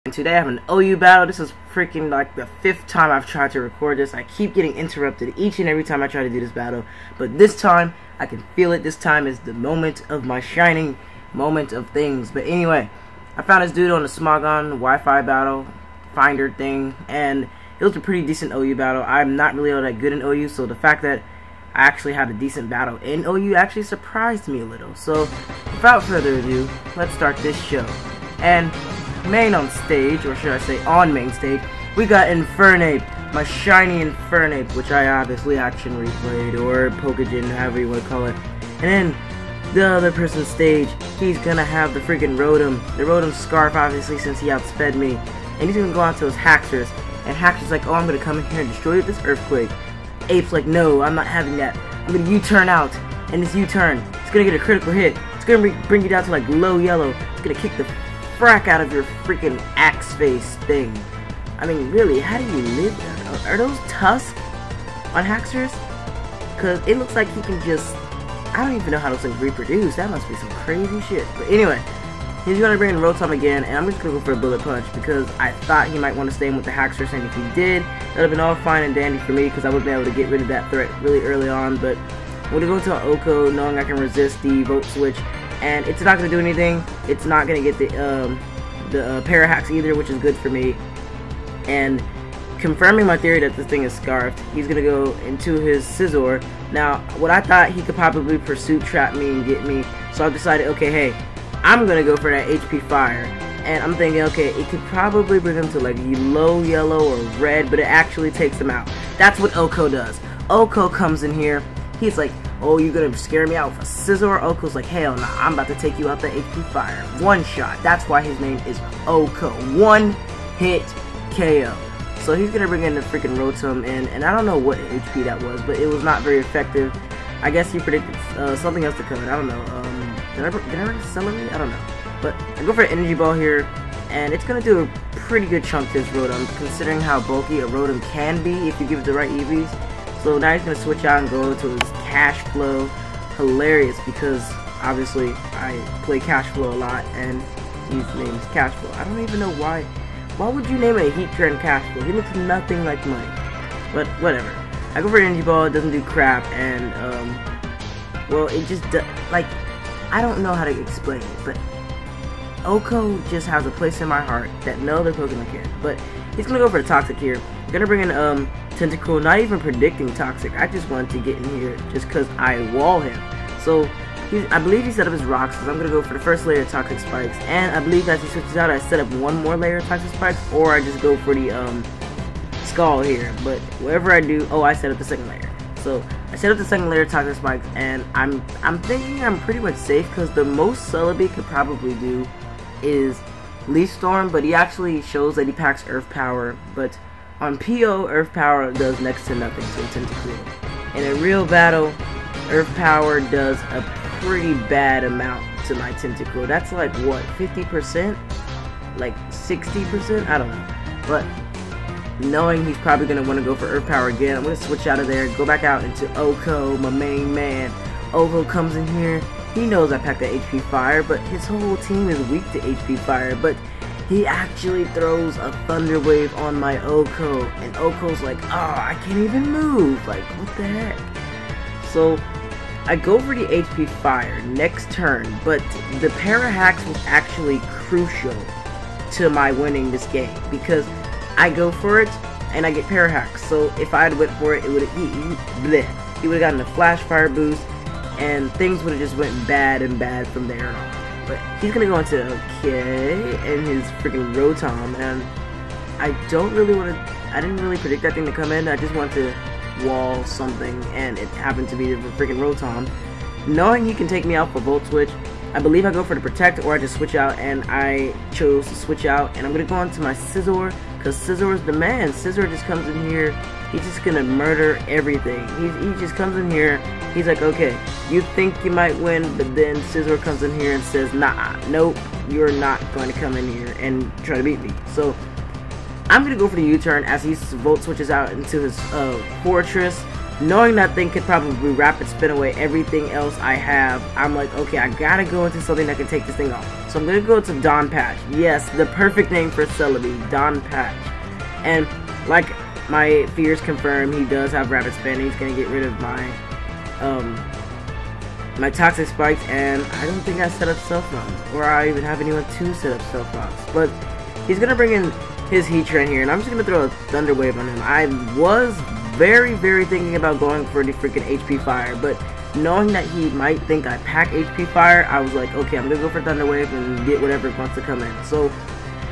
And today I have an OU battle. This is freaking like the 5th time I've tried to record this. I keep getting interrupted each and every time I try to do this battle. But this time, I can feel it. This time is the moment of my shining moment of things. But anyway, I found this dude on the smogon Wi-Fi battle finder thing. And it was a pretty decent OU battle. I'm not really all that good in OU. So the fact that I actually had a decent battle in OU actually surprised me a little. So without further ado, let's start this show. And main on stage, or should I say on main stage, we got Infernape, my shiny Infernape, which I obviously action replayed, or Pokegen, however you want to call it. And then the other person's stage, he's gonna have the freaking Rotom, the Rotom Scarf, obviously, since he outsped me. And he's gonna go out to his Haxorus, and Haxorus like, oh, I'm gonna come in here and destroy you with this Earthquake. Ape's like, no, I'm not having that. I'm gonna U-turn out, and this U-turn, it's gonna get a critical hit. It's gonna bring you down to like low yellow. It's gonna kick the frack out of your freaking axe face thing. I mean, really, how do you live there? Are those tusks on Haxorus? Because it looks like he can just, I don't even know how those things reproduce. That must be some crazy shit. But anyway, he's going to bring in Rotom again, and I'm just going to go for a Bullet Punch because I thought he might want to stay in with the Haxorus, and if he did, that would have been all fine and dandy for me because I would have been able to get rid of that threat really early on. But I'm going to go into an Oko knowing I can resist the Volt Switch. And it's not going to do anything. It's not going to get the Parahax either, which is good for me. And confirming my theory that this thing is scarfed, he's going to go into his Scizor. Now, what I thought he could probably Pursuit Trap me and get me, so I've decided, okay, hey, I'm going to go for that HP Fire. And I'm thinking, okay, it could probably bring him to like low yellow or red, but it actually takes him out. That's what Oko does. Oko comes in here, he's like, oh, you're gonna scare me out with a Scizor? Oko's like, hell nah, I'm about to take you out the HP Fire. One shot. That's why his name is Oko. One hit KO. So he's gonna bring in the freaking Rotom in, and I don't know what HP that was, but it was not very effective. I guess he predicted something else to come in. I don't know. Did I bring Celery? I don't know. But I go for an Energy Ball here, and it's gonna do a pretty good chunk to this Rotom, considering how bulky a Rotom can be if you give it the right EVs. So now he's going to switch out and go to his Cash Flow. Hilarious, because obviously I play Cash Flow a lot, and his name is Cash Flow. I don't even know why. Why would you name it a Heat Trend Cash Flow? He looks nothing like money. But whatever. I go for an Energy Ball, it doesn't do crap, and well, it just like, I don't know how to explain it, but Oko just has a place in my heart that no other Pokemon can. But he's going to go for the Toxic here. I'm going to bring in Tentacle, not even predicting Toxic. I just wanted to get in here just because I wall him. So, I believe he set up his rocks, so I'm going to go for the first layer of Toxic Spikes. And I believe as he switches out, I set up one more layer of Toxic Spikes, or I just go for the Skull here. But whatever I do, oh, I set up the second layer. So, I set up the second layer of Toxic Spikes, and I'm thinking I'm pretty much safe, because the most Celebi could probably do is Leaf Storm, but he actually shows that he packs Earth Power, but on PO, Earth Power does next to nothing to Tentacool. In a real battle, Earth Power does a pretty bad amount to my Tentacool. That's like, what, 50%? Like, 60%? I don't know. But, knowing he's probably going to want to go for Earth Power again, I'm going to switch out of there, go back out into Oko, my main man. Oko comes in here. He knows I packed the HP Fire, but his whole team is weak to HP Fire, but he actually throws a Thunder Wave on my Oko, and Oko's like, oh, I can't even move, like, what the heck? So, I go for the HP Fire next turn, but the Parahax was actually crucial to my winning this game, because I go for it, and I get Parahax, so if I had went for it, it would have, he would have gotten a Flash Fire boost, and things would have just went bad and bad from there on. But he's gonna go into and his freaking Rotom, and I don't really want to. I didn't really predict that thing to come in. I just want to wall something, and it happened to be the freaking Rotom. Knowing he can take me out for Volt Switch, I believe I go for the Protect, or I just switch out, and I chose to switch out, and I'm gonna go into my Scizor, because Scizor is the man. Scizor just comes in here. He's just gonna murder everything. He just comes in here. He's like, okay, you think you might win, but then Scizor comes in here and says, nah, nope, you're not going to come in here and try to beat me. So, I'm going to go for the U-turn as he Volt switches out into his Fortress. knowing that thing could probably rapid spin away everything else I have, I'm like, okay, I gotta go into something that can take this thing off. So I'm gonna go to Don Patch. Yes, the perfect name for Celebi, Don Patch. And like my fears confirm, he does have rapid spin. He's gonna get rid of my my toxic spikes, and I don't think I set up stealth rocks, or I even have anyone to set up stealth rocks. But he's gonna bring in his Heatran here, and I'm just gonna throw a Thunder Wave on him. I was very thinking about going for the freaking HP Fire, but knowing that he might think I pack HP Fire, I was like, okay, I'm gonna go for Thunder Wave and get whatever wants to come in. So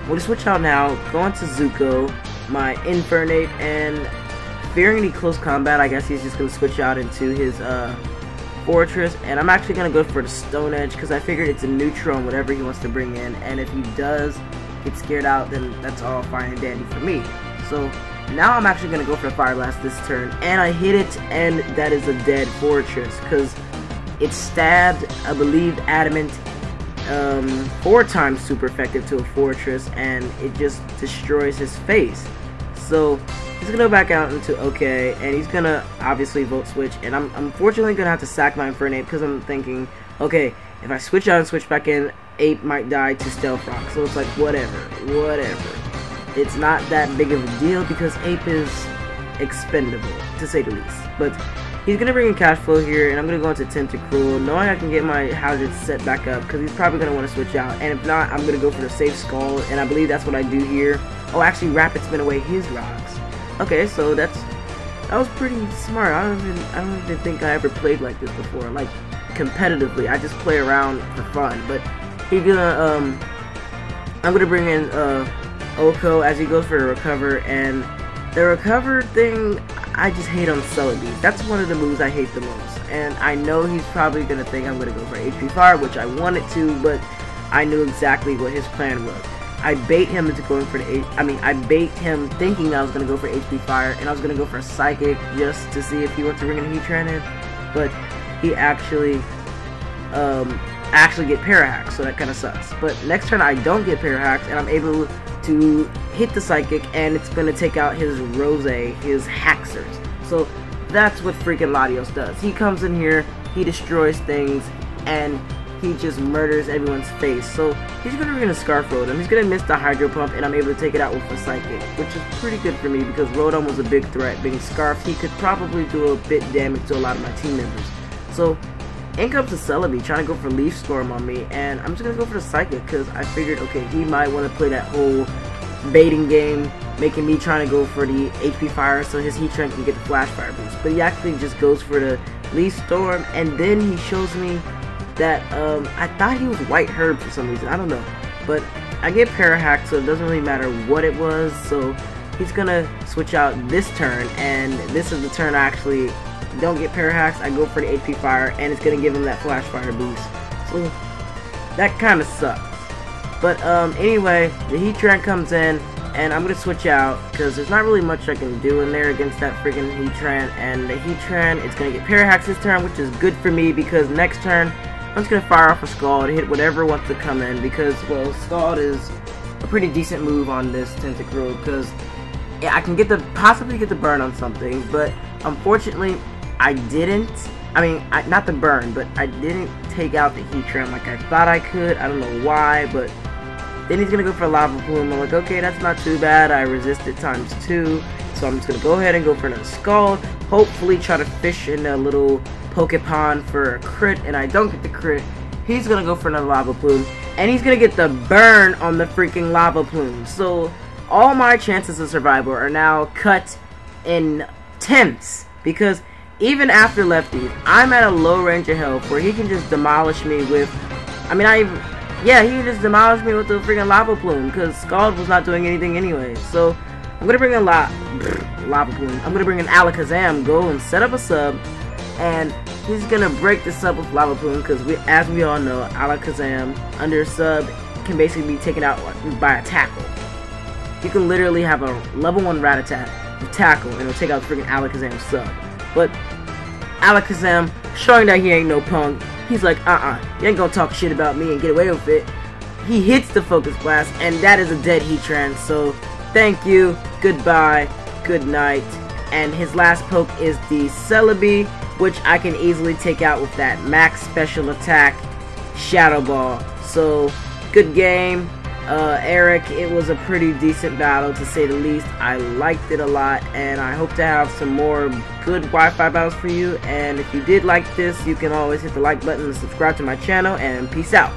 I'm gonna switch out now, go into Zuko, my Infernape, and fearing the close combat, I guess he's just gonna switch out into his Fortress, and I'm actually gonna go for the Stone Edge because I figured it's a neutral on whatever he wants to bring in, and if he does get scared out, then that's all fine and dandy for me. So now I'm actually gonna go for the Fire Blast this turn, and I hit it, and that is a dead Fortress because it stabbed, I believe, Adamant 4 times super effective to a Fortress, and it just destroys his face. So he's gonna go back out into okay, and he's gonna obviously Volt Switch, and I'm unfortunately gonna have to sack my Infernape because I'm thinking, okay, if I switch out and switch back in, Ape might die to Stealth Rock. So it's like whatever. It's not that big of a deal because Ape is expendable, to say the least. But he's gonna bring in Cash Flow here, and I'm gonna go into Tentacruel, knowing I can get my hazards set back up because he's probably gonna want to switch out. And if not, I'm gonna go for the safe Skull, and I believe that's what I do here. Oh, actually, Rapid Spin away his rocks. Okay, so that was pretty smart. I don't even think I ever played like this before, like competitively. I just play around for fun. But he's gonna I'm gonna bring in Oko as he goes for the Recover, and the Recover thing I just hate on Celebi. That's one of the moves I hate the most, and I know he's probably gonna think I'm gonna go for HP Fire, which I wanted to, but I knew exactly what his plan was. I bait him into going for the I bait him thinking I was gonna go for HP Fire, and I was gonna go for a Psychic just to see if he wants to bring a Heatran in, but he actually get Parahax, so that kind of sucks. But next turn I don't get Parahax, and I'm able to hit the Psychic, and it's gonna take out his Rose, his Haxers. So that's what freaking Latios does. He comes in here, he destroys things, and he just murders everyone's face. So he's gonna bring in a Scarf Rotom. He's gonna miss the Hydro Pump, and I'm able to take it out with a Psychic, which is pretty good for me because Rotom was a big threat. Being Scarfed, he could probably do a bit damage to a lot of my team members. So in comes the Celebi trying to go for Leaf Storm on me, and I'm just gonna go for the Psychic because I figured, okay, he might want to play that whole baiting game, making me trying to go for the HP Fire so his Heatran can get the Flash Fire boost. But he actually just goes for the Leaf Storm, and then he shows me that I thought he was White Herb for some reason. I don't know, but I get Parahax, so it doesn't really matter what it was. So he's gonna switch out this turn, and this is the turn I actually don't get Parahax. I go for the HP Fire, and it's gonna give him that Flash Fire boost. So that kind of sucks. But anyway, the Heatran comes in, and I'm gonna switch out because there's not really much I can do in there against that freaking Heatran. And the Heatran, it's gonna get Parahax this turn, which is good for me because next turn I'm just gonna fire off a Scald to hit whatever wants to come in because, well, Scald is a pretty decent move on this Tentacruel because I can possibly get the burn on something, but unfortunately I didn't. I mean, not the burn, but I didn't take out the Heatran like I thought I could. I don't know why, but then he's gonna go for a Lava Plume. I'm like, okay, that's not too bad. I resisted ×2, so I'm just gonna go ahead and go for another Scald. Hopefully try to fish in a little Pokepond for a crit, and I don't get the crit. He's gonna go for another Lava Plume, and he's gonna get the burn on the freaking Lava Plume. So all my chances of survival are now cut in tenths because even after lefties, I'm at a low range of health where he can just demolish me with, he can just demolish me with the freaking Lava Plume because Scald was not doing anything anyway. So I'm gonna bring in Lava Plume. I'm gonna bring in Alakazam, go and set up a sub, and he's gonna break the sub with Lava Plume because as we all know, Alakazam under sub can basically be taken out by a tackle. You can literally have a level 1 Rattata with tackle, and it'll take out the freaking Alakazam sub. But Alakazam, showing that he ain't no punk, he's like, you ain't gonna talk shit about me and get away with it. He hits the Focus Blast, and that is a dead Heatran. So thank you, goodbye, good night, and his last poke is the Celebi, which I can easily take out with that max special attack Shadow Ball. So good game, Eric. It was a pretty decent battle to say the least. I liked it a lot, and I hope to have some more good Wi-Fi battles for you. And if you did like this, you can always hit the like button and subscribe to my channel, and peace out.